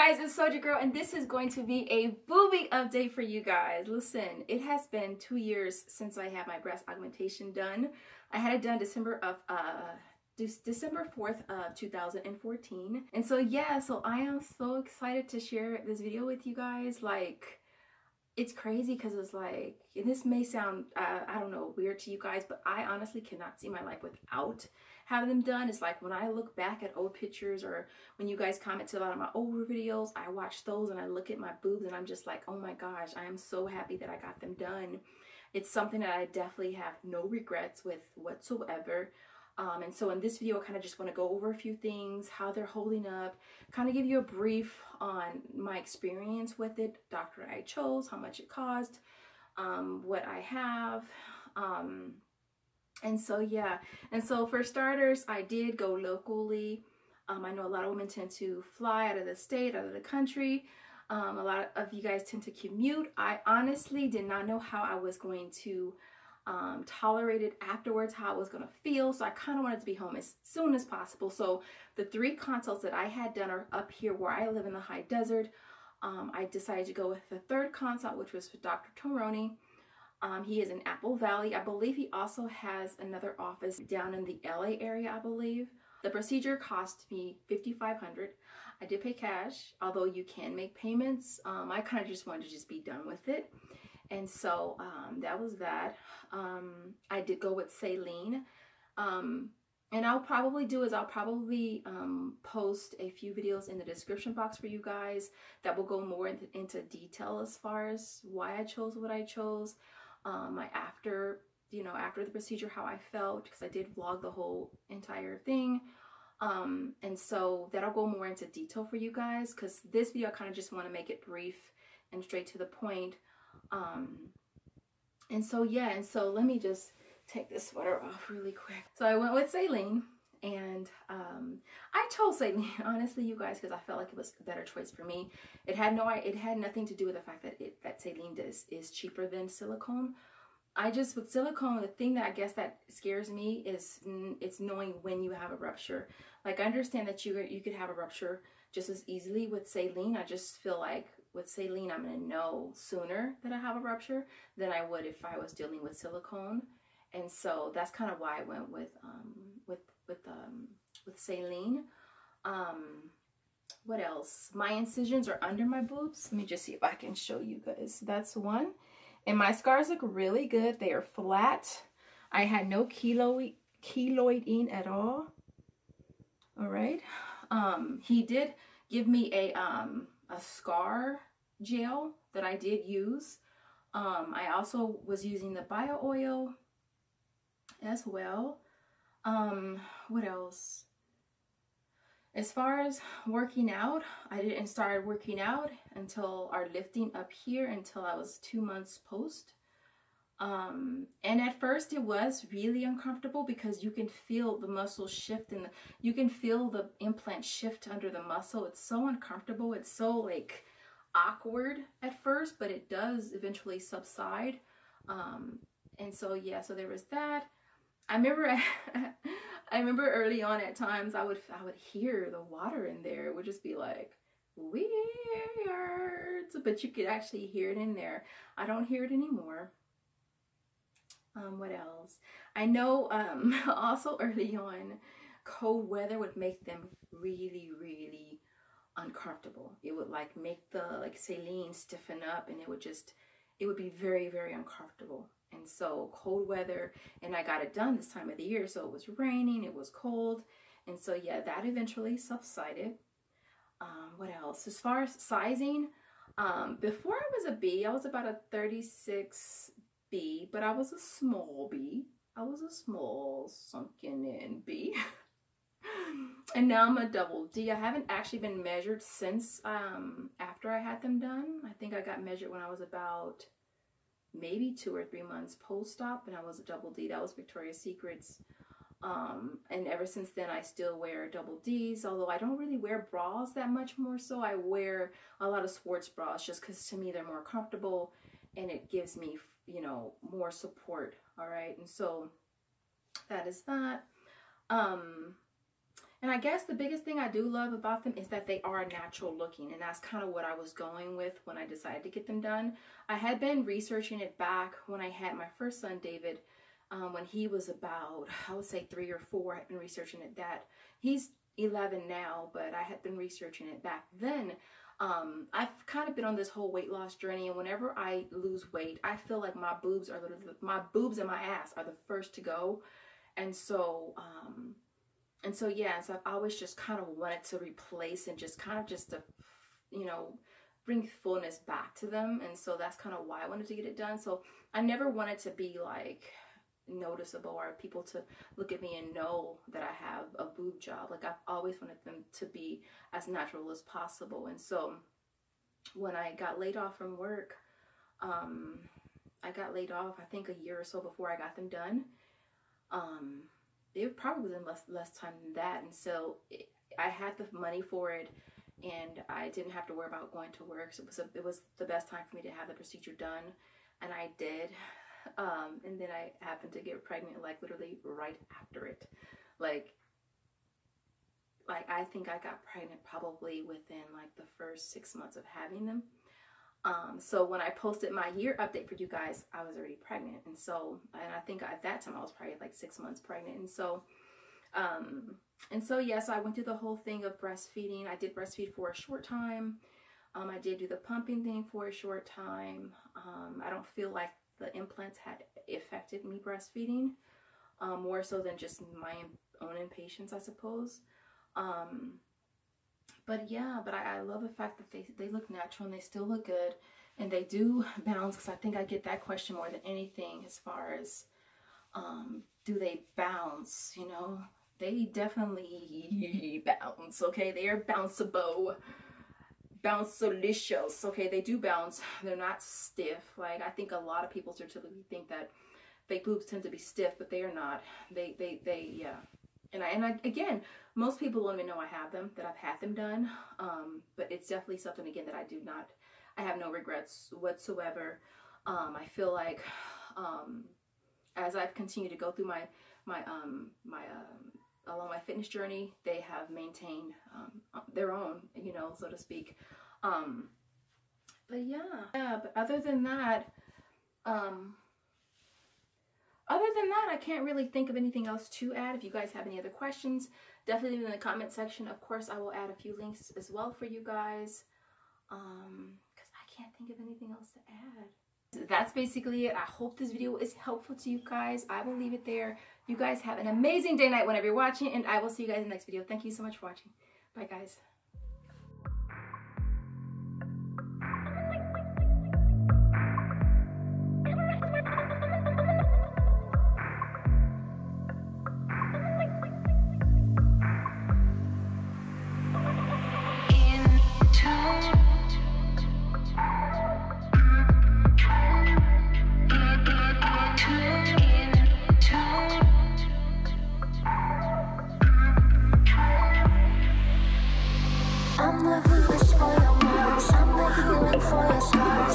Hi guys, it's soljagurl and this is going to be a boobie update for you guys. Listen, it has been 2 years since I had my breast augmentation done. I had it done December 4th of 2014. And so yeah, so I am so excited to share this video with you guys. Like, it's crazy because it's like, and this may sound, I don't know, weird to you guys, but I honestly cannot see my life without having them done. It's like when I look back at old pictures, or when you guys comment to a lot of my older videos, I watch those and I look at my boobs and I'm just like, oh my gosh, I am so happy that I got them done. It's something that I definitely have no regrets with whatsoever. And so in this video, I kind of just want to go over a few things, how they're holding up, kind of give you a brief on my experience with it, doctor I chose, how much it cost, what I have, and so yeah. And so for starters, I did go locally. I know a lot of women tend to fly out of the state, out of the country. A lot of you guys tend to commute. I honestly did not know how I was going to tolerate it afterwards, how I was going to feel. So I kind of wanted to be home as soon as possible. So the 3 consults that I had done are up here where I live in the high desert. I decided to go with the 3rd consult, which was with Dr. Toroni. He is in Apple Valley. I believe he also has another office down in the LA area, I believe. The procedure cost me $5,500. I did pay cash, although you can make payments. I kind of just wanted to just be done with it. And so that was that. I did go with saline. And I'll probably post a few videos in the description box for you guys that will go more into detail as far as why I chose what I chose. After the procedure, how I felt, because I did vlog the whole entire thing. And so that'll go more into detail for you guys, because this video I kind of just want to make it brief and straight to the point. And so yeah, and so let me just take this sweater off really quick. So I went with saline, and I chose saline, honestly, you guys, because I felt like it was a better choice for me. It had nothing to do with the fact that saline is cheaper than silicone. With silicone, the thing that I guess that scares me is it's knowing when you have a rupture. Like, I understand that you could have a rupture just as easily with saline. I just feel like with saline, I'm gonna know sooner that I have a rupture than I would if I was dealing with silicone. And so that's kind of why I went with saline. What else? My incisions are under my boobs. Let me just see if I can show you guys. That's one. And my scars look really good. They are flat. I had no keloiding at all. All right. He did give me a scar gel that I did use. I also was using the bio oil as well. What else? As far as working out, I didn't start working out until our lifting up here, until I was 2 months post. And at first it was really uncomfortable because you can feel the muscle shift, and you can feel the implant shift under the muscle. It's so uncomfortable. It's so like awkward at first, but it does eventually subside. And so yeah, so there was that. I remember early on at times I would hear the water in there. It would just be like weird, but you could actually hear it in there. I don't hear it anymore. What else? I know also early on, cold weather would make them really, really uncomfortable. It would like make the saline stiffen up, and it would be very, very uncomfortable. And so cold weather, and I got it done this time of the year, so it was raining, it was cold, and so yeah, that eventually subsided. What else? As far as sizing, before I was a B, I was about a 36B, but I was a small B. I was a small sunken in B. And now I'm a double D. I haven't actually been measured since after I had them done. I think I got measured when I was about maybe 2 or 3 months post-op, and I was a double D. That was Victoria's Secret's. And ever since then, I still wear double Ds, although I don't really wear bras that much more so. I wear a lot of sports bras just because to me they're more comfortable and it gives me, you know, more support. All right. And so that is that. And I guess the biggest thing I do love about them is that they are natural looking, and that's kind of what I was going with when I decided to get them done. I had been researching it back when I had my first son, David, when he was about, I would say 3 or 4. I had been researching it that. He's 11 now, but I had been researching it back then. I've kind of been on this whole weight loss journey, and whenever I lose weight, I feel like my boobs and my ass are the first to go. And so, yeah, so I've always just kind of wanted to replace and just to, you know, bring fullness back to them. And so that's kind of why I wanted to get it done. So I never wanted to be like noticeable or people to look at me and know that I have a boob job. Like, I've always wanted them to be as natural as possible. And so when I got laid off from work, I got laid off, I think, a year or so before I got them done. It probably was in less time than that, and so I had the money for it, and I didn't have to worry about going to work. So it was the best time for me to have the procedure done, and I did. And then I happened to get pregnant, like literally right after it. Like I think I got pregnant probably within like the first 6 months of having them. So when I posted my year update for you guys, I was already pregnant. And I think at that time I was probably like 6 months pregnant. And so yes, I went through the whole thing of breastfeeding. I did breastfeed for a short time. I did do the pumping thing for a short time. I don't feel like the implants had affected me breastfeeding, more so than just my own impatience, I suppose. But yeah, but I love the fact that they look natural and they still look good, and they do bounce, because I think I get that question more than anything as far as do they bounce, you know? They definitely bounce, okay? They are bounceable, souljagurlsha, okay? They do bounce. They're not stiff. Like, I think a lot of people typically think that fake boobs tend to be stiff, but they are not. Yeah. And I again, most people don't even know I have them, that I've had them done. But it's definitely something, again, that I have no regrets whatsoever. I feel like as I've continued to go through along my fitness journey, they have maintained their own, you know, so to speak. But yeah, but other than that, I can't really think of anything else to add. If you guys have any other questions, definitely leave them in the comment section. Of course, I will add a few links as well for you guys, because I can't think of anything else to add. That's basically it. I hope this video is helpful to you guys. I will leave it there. You guys have an amazing day, night, whenever you're watching, and I will see you guys in the next video. Thank you so much for watching. Bye, guys. I'm the healing for your scars.